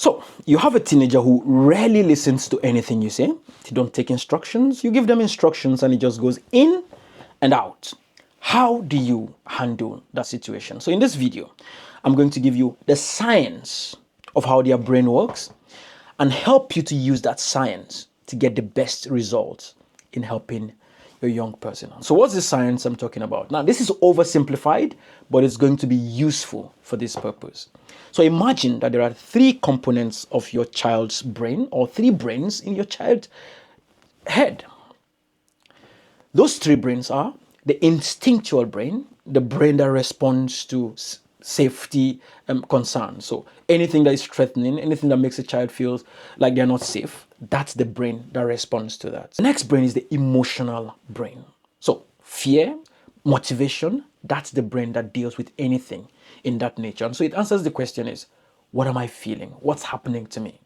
So you have a teenager who rarely listens to anything you say. They don't take instructions. You give them instructions and it just goes in and out. How do you handle that situation? So in this video, I'm going to give you the science of how their brain works and help you to use that science to get the best results in helping your young person. So what's the science I'm talking about? Now, this is oversimplified, but it's going to be useful for this purpose. So imagine that there are three components of your child's brain, or three brains in your child's head. Those three brains are the instinctual brain, the brain that responds to safety concerns. So anything that is threatening, anything that makes a child feel like they're not safe, that's the brain that responds to that. The next brain is the emotional brain. So fear, motivation, that's the brain that deals with anything in that nature. And so it answers the question is, what am I feeling? What's happening to me?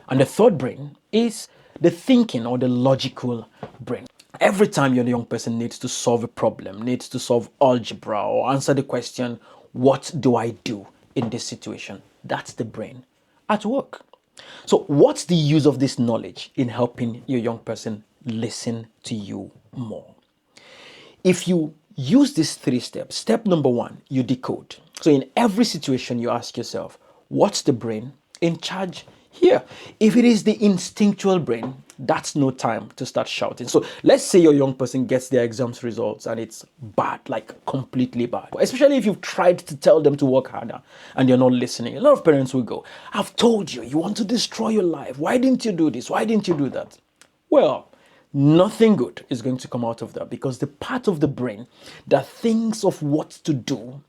And the third brain is the thinking or the logical brain. Every time your young person needs to solve a problem, needs to solve algebra or answer the question, what do I do in this situation? That's the brain at work. So what's the use of this knowledge in helping your young person listen to you more? If you use these three steps, step number one, you decode. So in every situation, you ask yourself, what's the brain in charge here? If it is the instinctual brain, that's no time to start shouting. So let's say your young person gets their exams results and it's bad, like completely bad. Especially if you've tried to tell them to work harder and you're not listening. A lot of parents will go, I've told you, you want to destroy your life. Why didn't you do this? Why didn't you do that? Well, nothing good is going to come out of that because the part of the brain that thinks of what to do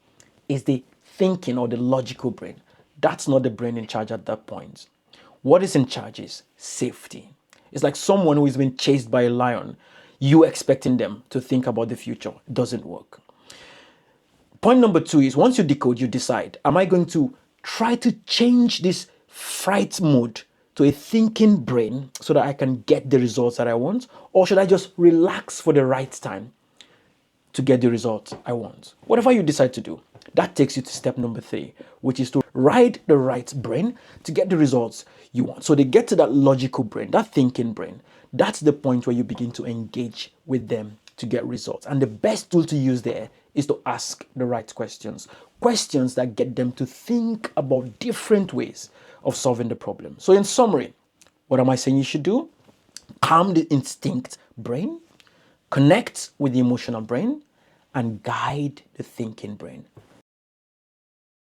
is the thinking or the logical brain. That's not the brain in charge at that point. What is in charge is safety. It's like someone who is being chased by a lion. You expecting them to think about the future. It doesn't work. Point number two is once you decode, you decide, am I going to try to change this fright mode to a thinking brain so that I can get the results that I want? Or should I just relax for the right time to get the results I want? Whatever you decide to do, that takes you to step number three, which is to ride the right brain to get the results you want. So they get to that logical brain, that thinking brain. That's the point where you begin to engage with them to get results. And the best tool to use there is to ask the right questions. Questions that get them to think about different ways of solving the problem. So in summary, what am I saying you should do? Calm the instinct brain, connect with the emotional brain, and guide the thinking brain.